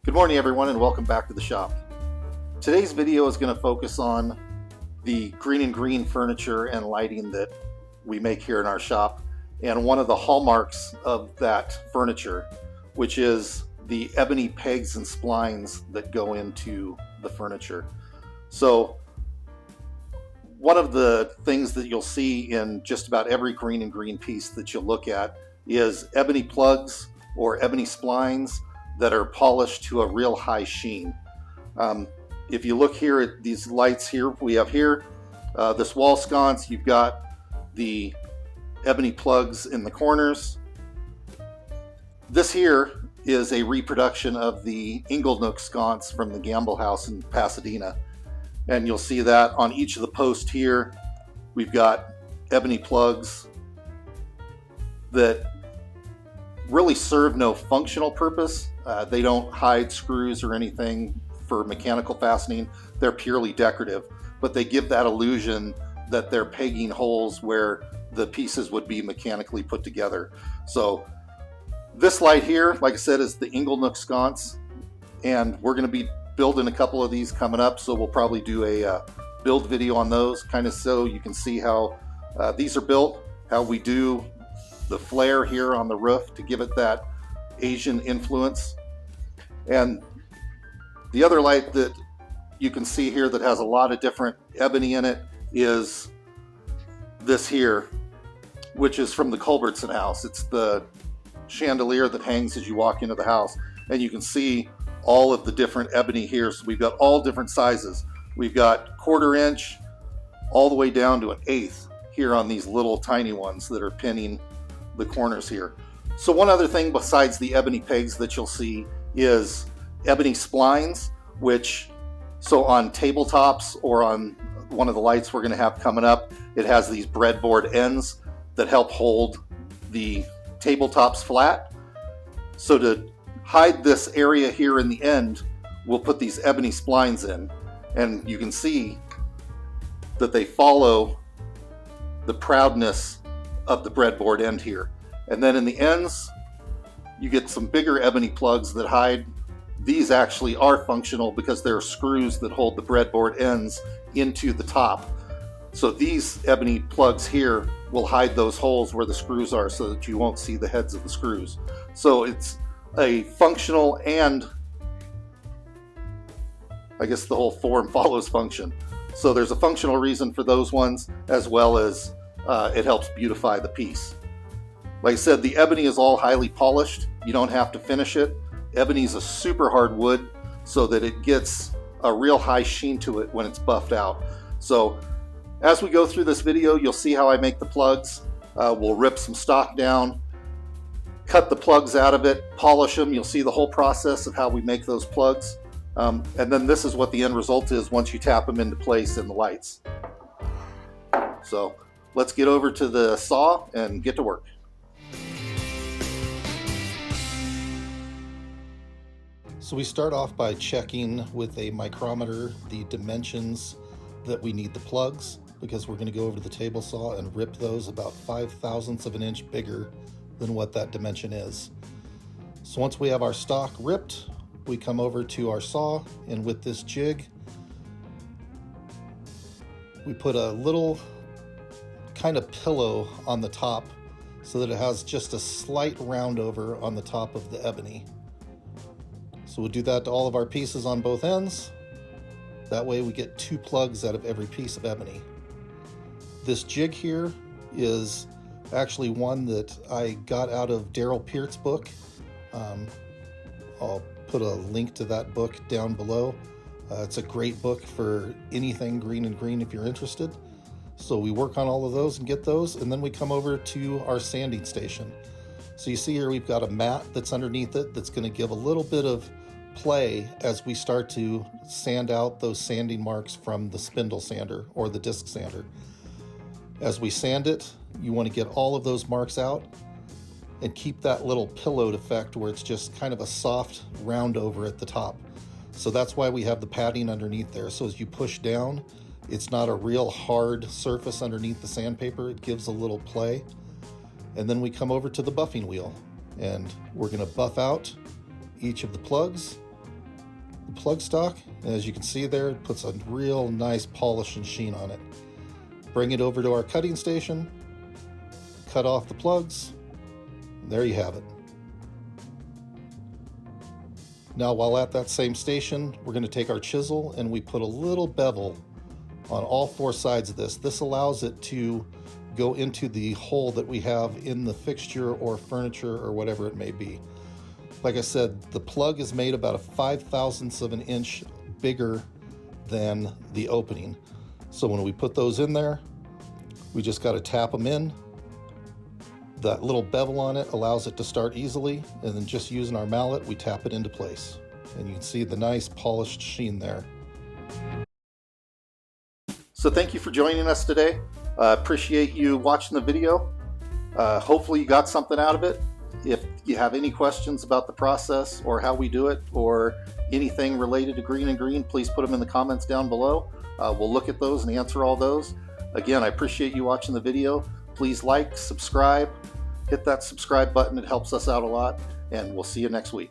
Good morning everyone and welcome back to the shop. Today's video is going to focus on the Greene furniture and lighting that we make here in our shop, and one of the hallmarks of that furniture, which is the ebony pegs and splines that go into the furniture. So one of the things that you'll see in just about every Greene piece that you'll look at is ebony plugs or ebony splines that are polished to a real high sheen. If you look here at these lights here, we have here this wall sconce. You've got the ebony plugs in the corners. This here is a reproduction of the Inglenook sconce from the Gamble House in Pasadena, and you'll see that on each of the posts here we've got ebony plugs that really serve no functional purpose. They don't hide screws or anything for mechanical fastening. They're purely decorative, but they give that illusion that they're pegging holes where the pieces would be mechanically put together. So this light here, like I said, is the Inglenook sconce, and we're going to be building a couple of these coming up, so we'll probably do a build video on those, kind of so you can see how these are built, how we do the flare here on the roof to give it that Asian influence. And the other light that you can see here that has a lot of different ebony in it is this here, which is from the Culbertson house. It's the chandelier that hangs as you walk into the house, and you can see all of the different ebony here. So we've got all different sizes. We've got 1/4 inch all the way down to 1/8 here on these little tiny ones that are pinning the corners here. So one other thing besides the ebony pegs that you'll see is ebony splines, which, so on tabletops or on one of the lights we're going to have coming up, it has these breadboard ends that help hold the tabletops flat. So to hide this area here in the end, we'll put these ebony splines in, and you can see that they follow the proudness of the breadboard end here. And then in the ends you get some bigger ebony plugs that hide. These actually are functional because there are screws that hold the breadboard ends into the top. So these ebony plugs here will hide those holes where the screws are so that you won't see the heads of the screws. So it's a functional, and I guess the whole form follows function. So there's a functional reason for those ones, as well as it helps beautify the piece. Like I said, the ebony is all highly polished. You don't have to finish it. Ebony is a super hard wood, so that it gets a real high sheen to it when it's buffed out. So as we go through this video, you'll see how I make the plugs. We'll rip some stock down, cut the plugs out of it, polish them. You'll see the whole process of how we make those plugs. And then this is what the end result is once you tap them into place in the lights. So let's get over to the saw and get to work. So we start off by checking with a micrometer the dimensions that we need the plugs, because we're going to go over to the table saw and rip those about 5/1000ths of an inch bigger than what that dimension is. So once we have our stock ripped, we come over to our saw, and with this jig we put a little kind of pillow on the top so that it has just a slight round over on the top of the ebony. So we'll do that to all of our pieces on both ends. That way we get 2 plugs out of every piece of ebony. This jig here is actually one that I got out of Daryl Peart's book. I'll put a link to that book down below. It's a great book for anything Greene if you're interested. So we work on all of those and get those, and then we come over to our sanding station. So you see here we've got a mat that's underneath it that's going to give a little bit of play as we start to sand out those sanding marks from the spindle sander or the disc sander. As we sand it, you want to get all of those marks out and keep that little pillowed effect where it's just kind of a soft round over at the top. So that's why we have the padding underneath there. So as you push down, it's not a real hard surface underneath the sandpaper. It gives a little play. And then we come over to the buffing wheel, and we're going to buff out each of the plugs plug stock, and as you can see there, it puts a real nice polish and sheen on it. Bring it over to our cutting station, cut off the plugs, and there you have it. Now, while at that same station, we're going to take our chisel and we put a little bevel on all four sides of this. This allows it to go into the hole that we have in the fixture or furniture or whatever it may be. Like I said, the plug is made about a 5/1000th of an inch bigger than the opening. So when we put those in there, we just got to tap them in. That little bevel on it allows it to start easily, and then just using our mallet, we tap it into place. And you can see the nice polished sheen there. So thank you for joining us today. Appreciate you watching the video. Hopefully you got something out of it. If you have any questions about the process or how we do it or anything related to Greene and Greene, please put them in the comments down below. We'll look at those and answer all those. Again, I appreciate you watching the video. Please like, subscribe, hit that subscribe button. It helps us out a lot, and we'll see you next week.